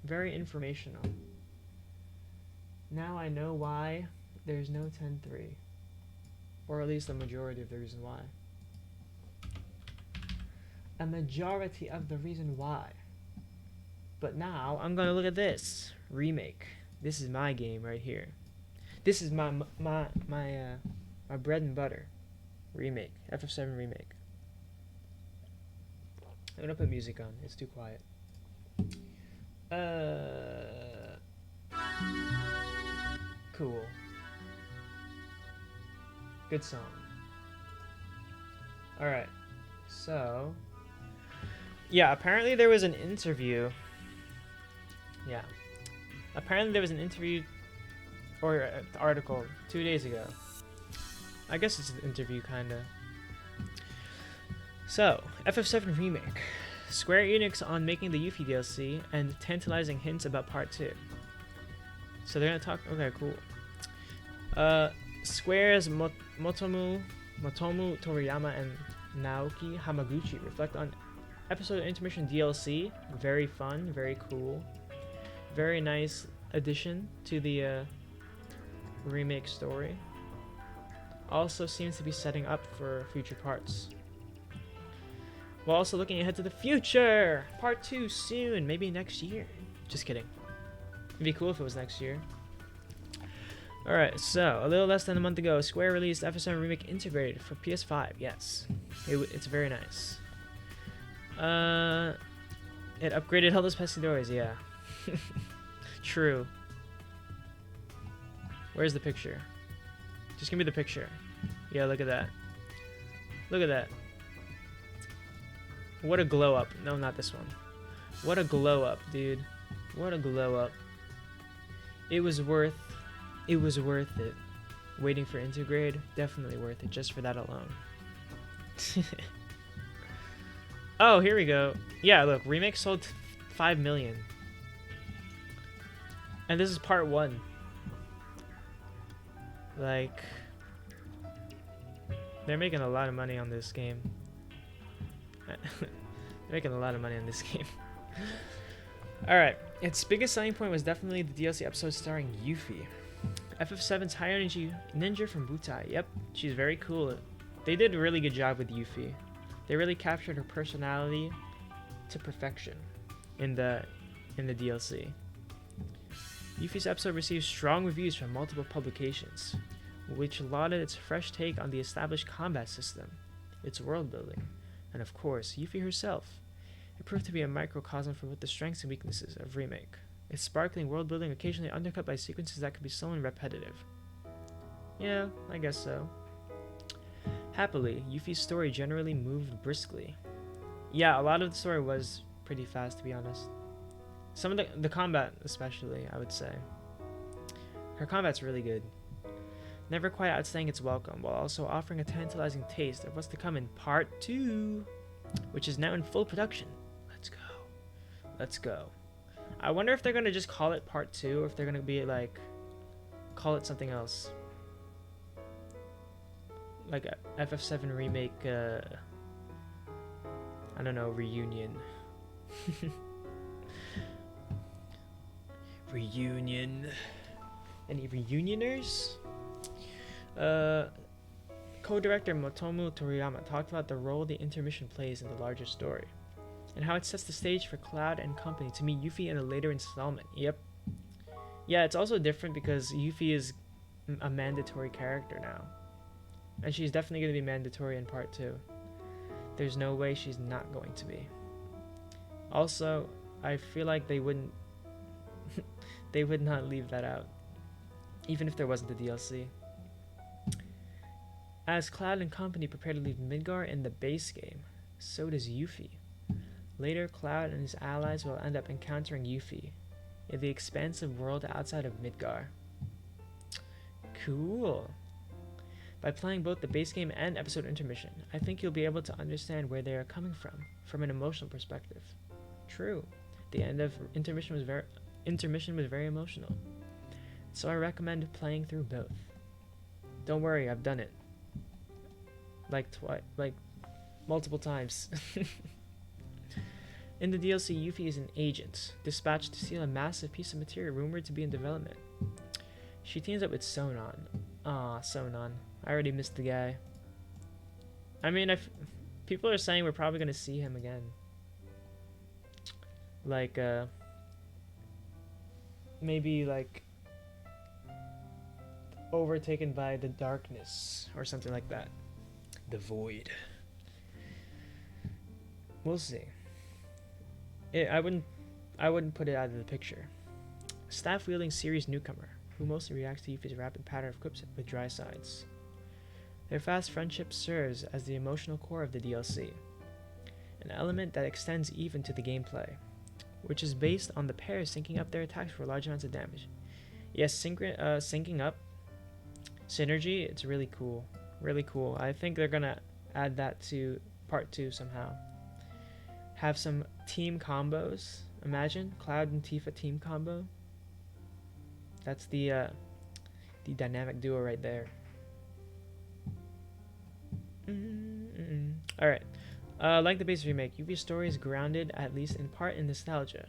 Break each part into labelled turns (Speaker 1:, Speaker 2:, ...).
Speaker 1: Very informational. Now I know why there's no 10-3. Or at least the majority of the reason why. A majority of the reason why. But now I'm gonna look at this remake. This is my game right here. This is my bread and butter. Remake, FF7 remake. I'm gonna put music on. It's too quiet. Cool. Good song. Alright. So. Yeah, apparently there was an interview. Yeah. Apparently there was an interview or article 2 days ago. I guess it's an interview, kinda. So, FF7 Remake. Square Enix on making the Yuffie DLC and tantalizing hints about Part 2. So they're gonna talk. Okay, cool. Square's Motomu Toriyama and Naoki Hamaguchi reflect on episode of Intermission DLC. Very fun, very cool, very nice addition to the remake story. Also seems to be setting up for future parts. While also looking ahead to the future! Part 2 soon, maybe next year. Just kidding. It'd be cool if it was next year. Alright, so, a little less than a month ago, Square released FF7 Remake Integrated for PS5, yes. It's very nice. It upgraded all those pescadores, yeah. True. Where's the picture? Just give me the picture. Yeah, look at that. Look at that. What a glow up. No, not this one. What a glow up, dude. What a glow up. It was worth it. Waiting for Intergrade, definitely worth it just for that alone. Oh, here we go. Yeah, look, Remake sold 5 million. And this is part 1. Like, they're making a lot of money on this game. They're making a lot of money on this game. Alright, its biggest selling point was definitely the DLC episode starring Yuffie. FF7's high energy ninja from Butai. Yep, she's very cool. They did a really good job with Yuffie. They really captured her personality to perfection in the DLC. Yuffie's episode received strong reviews from multiple publications, which lauded its fresh take on the established combat system, its world building, and of course, Yuffie herself. It proved to be a microcosm for both the strengths and weaknesses of Remake. Its sparkling world building occasionally undercut by sequences that could be slow and repetitive. Yeah, I guess so. Happily, Yuffie's story generally moved briskly. Yeah, a lot of the story was pretty fast, to be honest. Some of the combat, especially, I would say. Her combat's really good. Never quite outstaying its welcome, while also offering a tantalizing taste of what's to come in Part 2, which is now in full production. Let's go. Let's go. I wonder if they're going to just call it Part 2, or if they're going to be like, call it something else. Like a FF7 Remake, I don't know, reunion. Reunion. Any reunioners? Co-director Motomu Toriyama talked about the role the intermission plays in the larger story, and how it sets the stage for Cloud and company to meet Yuffie in a later installment. Yep. Yeah, it's also different because Yuffie is a mandatory character now. And she's definitely going to be mandatory in Part 2. There's no way she's not going to be. Also, I feel like they wouldn't... they would not leave that out. Even if there wasn't a DLC. As Cloud and company prepare to leave Midgar in the base game, so does Yuffie. Later, Cloud and his allies will end up encountering Yuffie in the expansive world outside of Midgar. Cool. By playing both the base game and episode Intermission, I think you'll be able to understand where they are coming from an emotional perspective. True, the end of Intermission was very emotional, so I recommend playing through both. Don't worry, I've done it. Like multiple times. In the DLC, Yuffie is an agent, dispatched to steal a massive piece of material rumored to be in development. She teams up with Sonon. Ah, Sonon. I already missed the guy. I mean, people are saying we're probably going to see him again. Like, maybe, like, overtaken by the darkness or something like that. The void. We'll see. I wouldn't put it out of the picture. Staff-wielding series newcomer, who mostly reacts to Yuffie's rapid pattern of quips with dry sides. Their fast friendship serves as the emotional core of the DLC, an element that extends even to the gameplay, which is based on the pair syncing up their attacks for large amounts of damage. Yes, syncing up, synergy, it's really cool. Really cool. I think they're gonna add that to part 2 somehow. Have some team combos. Imagine Cloud and Tifa team combo. That's the dynamic duo right there. Alright. Like the base remake, Yuffie's story is grounded, at least in part, in nostalgia.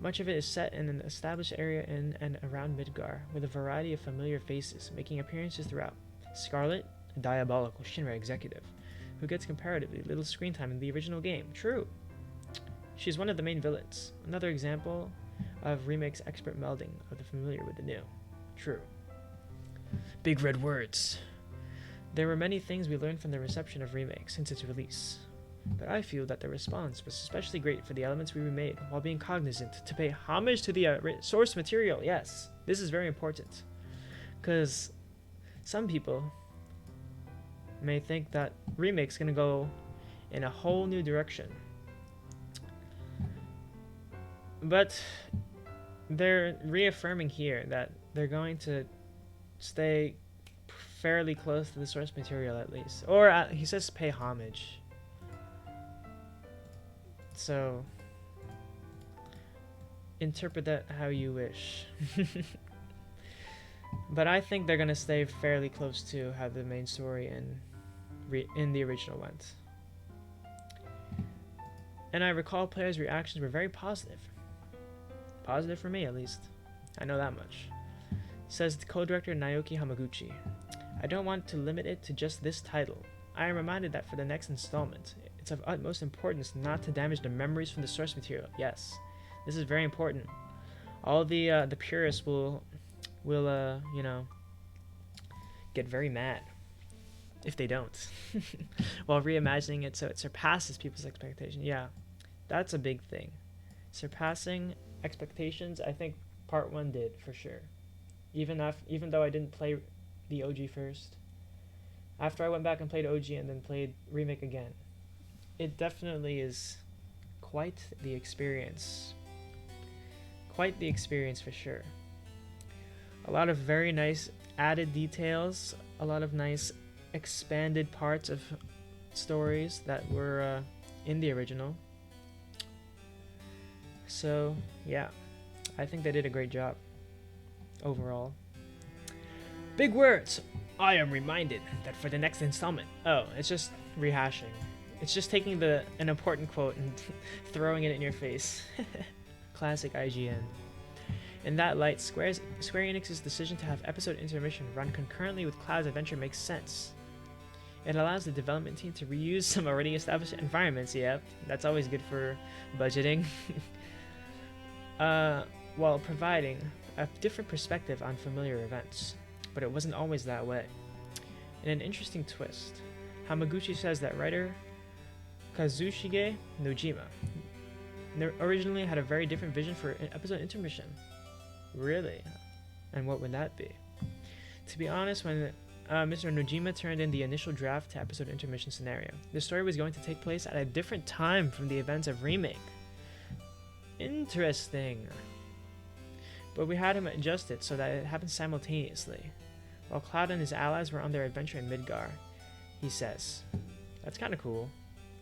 Speaker 1: Much of it is set in an established area in and around Midgar, with a variety of familiar faces, making appearances throughout. Scarlet, a diabolical Shinra executive, who gets comparatively little screen time in the original game. True. She's one of the main villains. Another example of remake's expert melding of the familiar with the new. True. Big red words. There were many things we learned from the reception of remake since its release, but I feel that the response was especially great for the elements we remade, while being cognizant to pay homage to the source material. Yes, this is very important, because some people may think that remake's gonna go in a whole new direction, but they're reaffirming here that they're going to stay fairly close to the source material, at least, or he says pay homage, so interpret that how you wish. But I think they're gonna stay fairly close to how the main story in the original went. And I recall players' reactions were very positive. Positive for me, at least. I know that much. Says the co-director Naoki Hamaguchi. I don't want to limit it to just this title. I am reminded that for the next installment, it's of utmost importance not to damage the memories from the source material. Yes, this is very important. All the purists will you know, get very mad if they don't, while reimagining it so it surpasses people's expectations. Yeah, that's a big thing. Surpassing expectations, I think part 1 did for sure. Even though I didn't play the OG first, after I went back and played OG and then played remake again, it definitely is quite the experience. Quite the experience for sure. A lot of very nice added details, a lot of nice expanded parts of stories that were in the original. So yeah, I think they did a great job overall. Big words. I am reminded that for the next installment. Oh, it's just rehashing. It's just taking an important quote and throwing it in your face. Classic IGN. In that light, Square Enix's decision to have episode intermission run concurrently with Cloud's adventure makes sense. It allows the development team to reuse some already established environments. Yep, that's always good for budgeting. While providing a different perspective on familiar events. But it wasn't always that way. In an interesting twist, Hamaguchi says that writer Kazushige Nojima originally had a very different vision for an episode intermission. Really? And what would that be? To be honest, when Mr. Nojima turned in the initial draft to episode intermission scenario, the story was going to take place at a different time from the events of remake. Interesting. But we had him adjust it so that it happened simultaneously, while Cloud and his allies were on their adventure in Midgar, he says. That's kind of cool.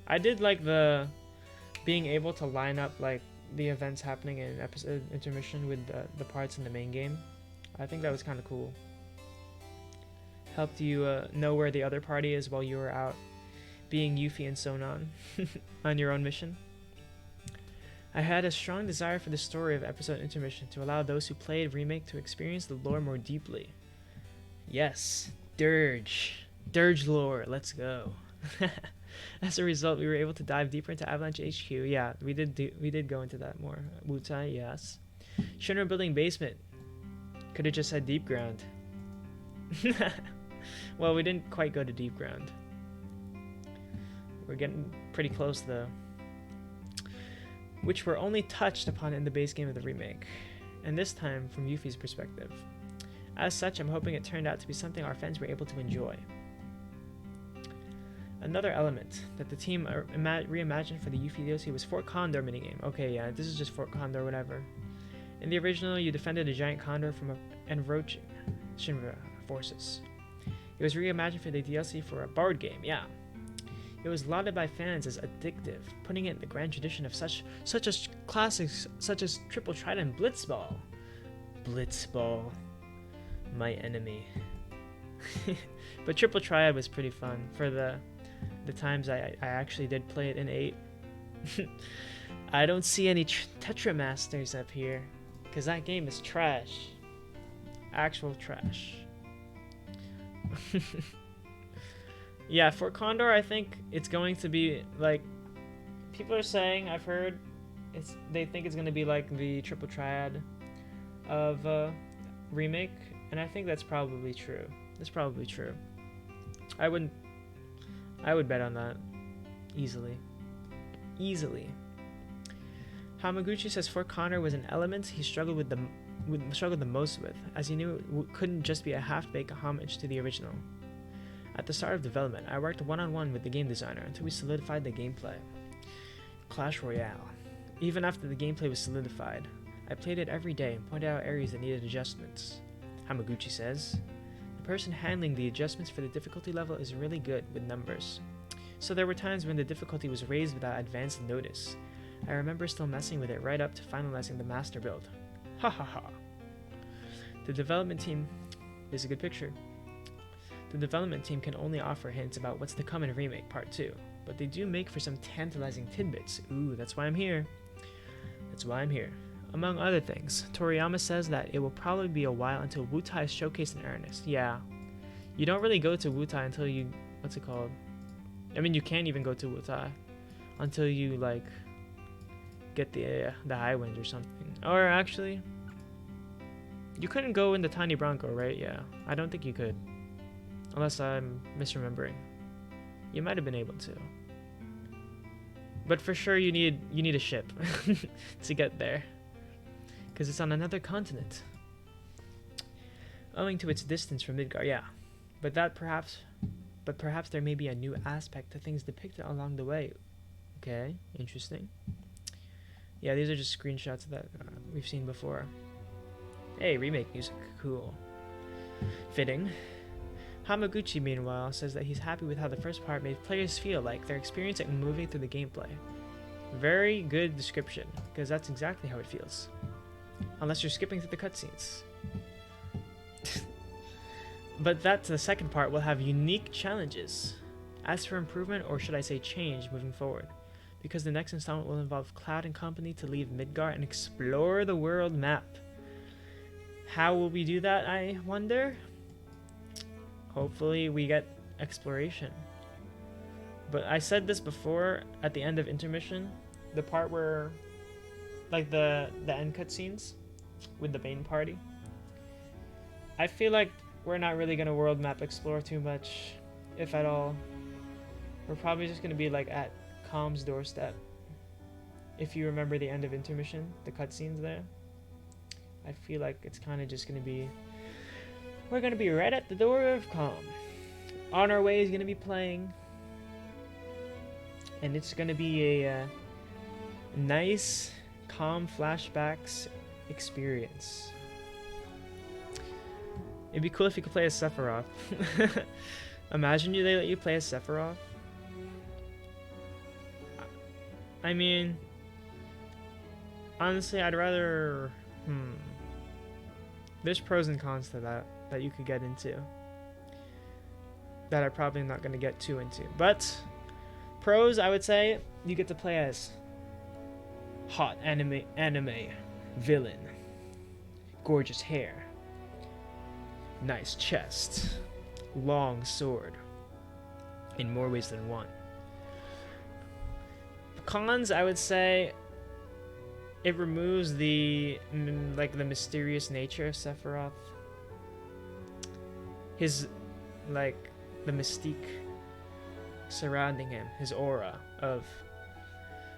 Speaker 1: I did like the being able to line up like the events happening in episode intermission with the parts in the main game. I think that was kind of cool. Helped you know where the other party is while you were out being Yuffie and Sonon on your own mission. I had a strong desire for the story of episode Intermission to allow those who played Remake to experience the lore more deeply. Yes, Dirge. Dirge lore, let's go. As a result, we were able to dive deeper into Avalanche HQ. Yeah, we did go into that more. Wutai, yes. Shinra building basement. Could have just said deep ground. Well, we didn't quite go to deep ground. We're getting pretty close though. Which were only touched upon in the base game of the remake, and this time from Yuffie's perspective. As such, I'm hoping it turned out to be something our fans were able to enjoy. Another element that the team reimagined for the Yuffie DLC was Fort Condor minigame. Okay, yeah, this is just Fort Condor, whatever. In the original, you defended a giant condor from encroaching Shinra forces. It was reimagined for the DLC for a board game, yeah. It was lauded by fans as addictive, putting it in the grand tradition of such as classics such as Triple Trident and Blitzball. Blitzball, my enemy. But Triple Triad was pretty fun for the times I actually did play it in 8. I don't see any Tetra Masters up here, because that game is trash. Actual trash. Yeah, Fort Condor, I think it's going to be like, people are saying, I've heard, they think it's going to be like the Triple Triad of remake, and I think that's probably true. That's probably true. I would bet on that easily. Easily. Hamaguchi says Fort Condor was an element he struggled the most with, as he knew it couldn't just be a half-baked homage to the original. At the start of development, I worked one-on-one with the game designer until we solidified the gameplay. Clash Royale. Even after the gameplay was solidified, I played it every day and pointed out areas that needed adjustments. Hamaguchi says, the person handling the adjustments for the difficulty level is really good with numbers. So there were times when the difficulty was raised without advance notice. I remember still messing with it right up to finalizing the master build. Ha ha ha. The development team is a good picture. The development team can only offer hints about what's to come in Remake Part 2, but they do make for some tantalizing tidbits. Ooh, that's why I'm here. That's why I'm here. Among other things, Toriyama says that it will probably be a while until Wutai is showcased in earnest. Yeah. You don't really go to Wutai until you... What's it called? I mean, you can't even go to Wutai until you, like, get the high wind or something. Or actually... You couldn't go in the Tiny Bronco, right? Yeah. I don't think you could. Unless I'm misremembering. You might have been able to. But for sure you need a ship to get there. Because it's on another continent. Owing to its distance from Midgar, yeah. But perhaps there may be a new aspect to things depicted along the way. Okay, interesting. Yeah, these are just screenshots that we've seen before. Hey, remake music, cool. Fitting. Hamaguchi, meanwhile, says that he's happy with how the first part made players feel like they're experiencing moving through the gameplay. Very good description, because that's exactly how it feels. Unless you're skipping through the cutscenes. But the second part will have unique challenges. As for improvement, or should I say change, moving forward. Because the next installment will involve Cloud and company to leave Midgar and explore the world map. How will we do that, I wonder? Hopefully we get exploration. But I said this before at the end of Intermission, the part where, like the end cutscenes with the main party. I feel like we're not really gonna world map explore too much, if at all. We're probably just gonna be like at Calm's doorstep. If you remember the end of Intermission, the cutscenes there. I feel like it's kind of just gonna be, we're gonna be right at the door of Calm. On our way is gonna be playing, and it's gonna be a nice, calm flashbacks experience. It'd be cool if you could play as Sephiroth. Imagine they let you play as Sephiroth. I mean, honestly, I'd rather. There's pros and cons to that you could get into. That I'm probably not going to get too into. But pros, I would say, you get to play as hot anime villain, gorgeous hair, nice chest, long sword, in more ways than one. Cons, I would say, it removes the the mysterious nature of Sephiroth. His the mystique surrounding him, his aura of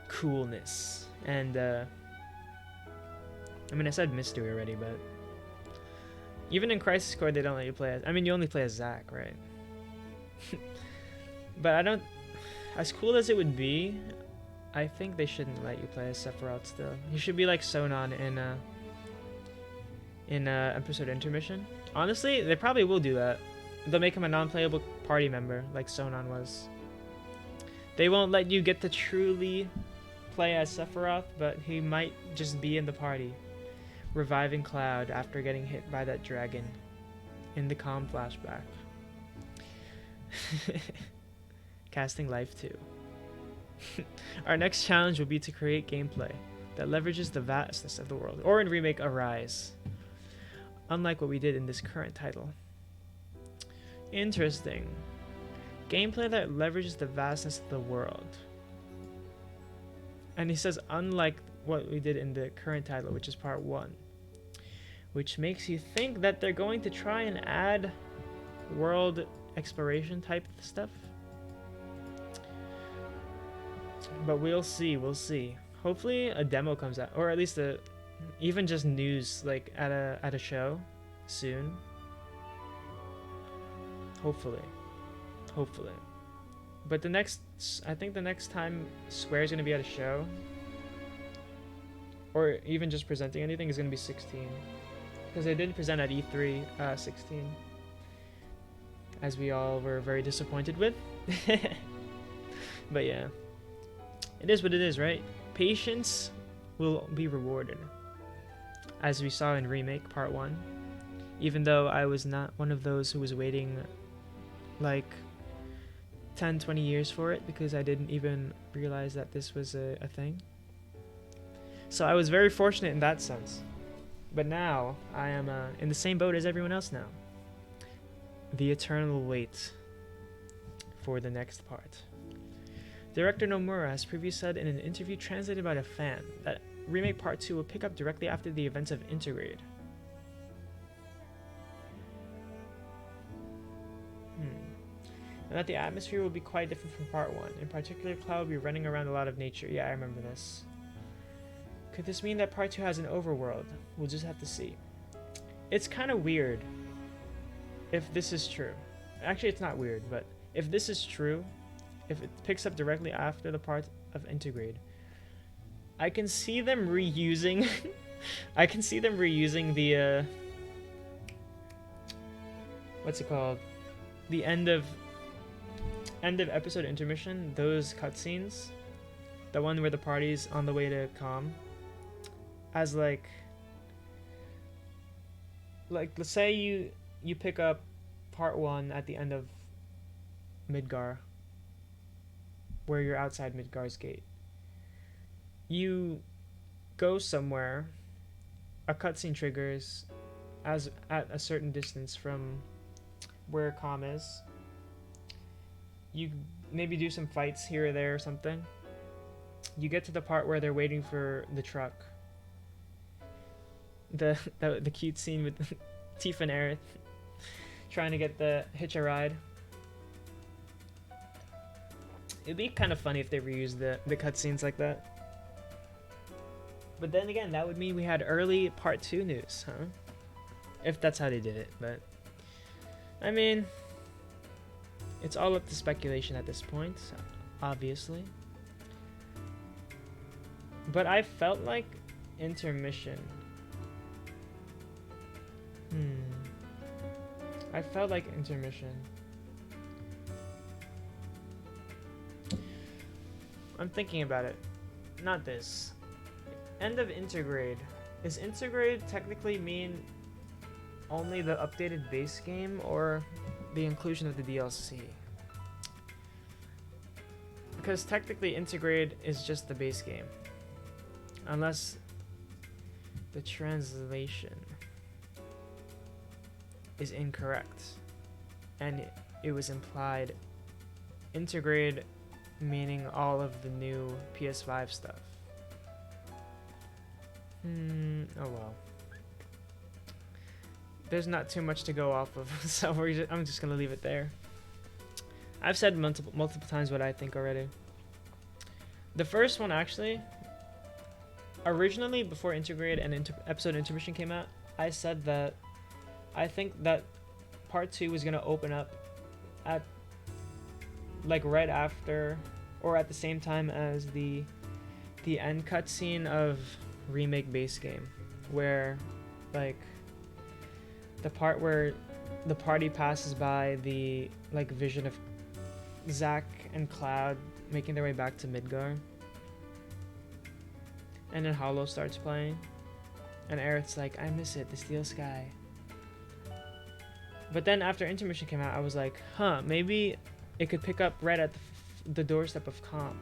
Speaker 1: coolness, and I mean, I said mystery already, but even in Crisis Core they don't let you play as, I mean, you only play as Zack, right? But I don't, as cool as it would be, I think they shouldn't let you play as Sephiroth still. He should be like Sonon in episode Intermission. Honestly, they probably will do that. They'll make him a non-playable party member like Sonon was. They won't let you get to truly play as Sephiroth, but he might just be in the party, reviving Cloud after getting hit by that dragon in the calm flashback. Casting Life 2. Our next challenge will be to create gameplay that leverages the vastness of the world, or in Remake Arise, unlike what we did in this current title. Interesting. Gameplay that leverages the vastness of the world. And he says unlike what we did in the current title, which is part 1. Which makes you think that they're going to try and add world exploration type stuff. But we'll see, we'll see. Hopefully a demo comes out, or at least even just news like at a show soon. Hopefully. But I think the next time Square's gonna be at a show, or even just presenting anything, is gonna be 16, because they didn't present at E3 16, as we all were very disappointed with. But yeah, it is what it is, right? Patience will be rewarded, as we saw in Remake Part 1, even though I was not one of those who was waiting like 10-20 years for it, because I didn't even realize that this was a thing. So I was very fortunate in that sense. But now I am in the same boat as everyone else now. The eternal wait for the next part. Director Nomura has previously said in an interview translated by a fan that Remake Part 2 will pick up directly after the events of Intergrade. And that the atmosphere will be quite different from Part 1. In particular, Cloud will be running around a lot of nature. Yeah, I remember this. Could this mean that Part 2 has an overworld? We'll just have to see. It's kind of weird if this is true. Actually, it's not weird, but if this is true, if it picks up directly after the part of Intergrade, I can see them reusing I can see them reusing the what's it called? The end of episode Intermission, those cutscenes, the one where the party's on the way to Calm, as like let's say you pick up part 1 at the end of Midgar, where you're outside Midgar's gate. You go somewhere, a cutscene triggers as at a certain distance from where Calm is. You maybe do some fights here or there or something. You get to the part where they're waiting for the truck. The cute scene with Tifa and Aerith trying to get the hitch a ride. It'd be kind of funny if they reused the cutscenes like that. But then again, that would mean we had early part 2 news, huh? If that's how they did it, but I mean, it's all up to speculation at this point, obviously. But I felt like Intermission. I felt like Intermission. I'm thinking about it. Not this. End of Intergrade. Is Intergrade technically mean only the updated base game or the inclusion of the DLC? Because technically Intergrade is just the base game. unless the translation is incorrect and it was implied integrate meaning all of the new PS5 stuff. Oh well. There's not too much to go off of, so I'm just gonna leave it there. I've said multiple times what I think already. The first one, actually, originally before Integrate and episode Intermission came out, I said that I think that part 2 was gonna open up at like right after or at the same time as the end cutscene of remake base game, where like the part where the party passes by the like vision of Zack and Cloud making their way back to Midgar, and then Hollow starts playing, and Aerith's like, I miss it, the Steel Sky. But then after Intermission came out, I was like, huh, maybe it could pick up right at the doorstep of Calm.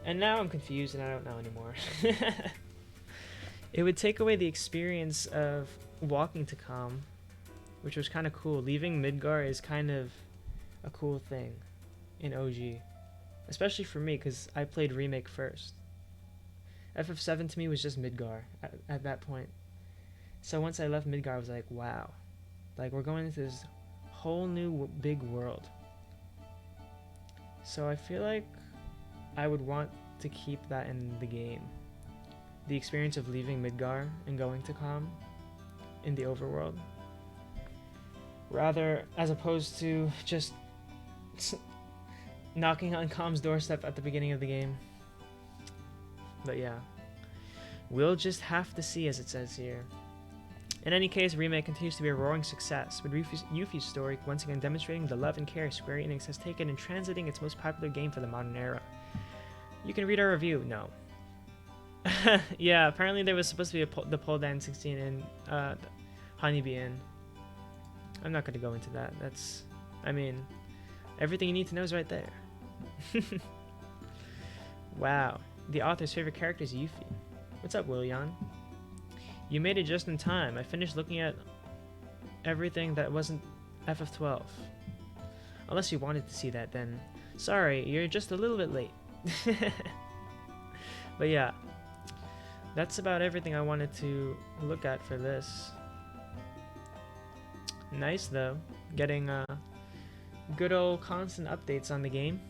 Speaker 1: And now I'm confused and I don't know anymore. It would take away the experience of walking to Calm, which was kind of cool. Leaving Midgar is kind of a cool thing in OG, especially for me because I played Remake first. FF7 to me was just Midgar at that point. So once I left Midgar, I was like, wow, like we're going into this whole new big world. So I feel like I would want to keep that in the game. The experience of leaving Midgar and going to Calm in the overworld. Rather, as opposed to just knocking on Calm's doorstep at the beginning of the game. But yeah, we'll just have to see, as it says here. In any case, Remake continues to be a roaring success, with Yuffie's story once again demonstrating the love and care Square Enix has taken in translating its most popular game for the modern era. You can read our review. No. Yeah, apparently there was supposed to be the pole dance 16 in Honeybee Inn. I'm not going to go into that. That's, I mean, everything you need to know is right there. Wow. The author's favorite character is Yuffie. What's up, Willian? You made it just in time. I finished looking at everything that wasn't FF12. Unless you wanted to see that, then sorry, you're just a little bit late. But yeah, that's about everything I wanted to look at for this. Nice though, getting good old constant updates on the game.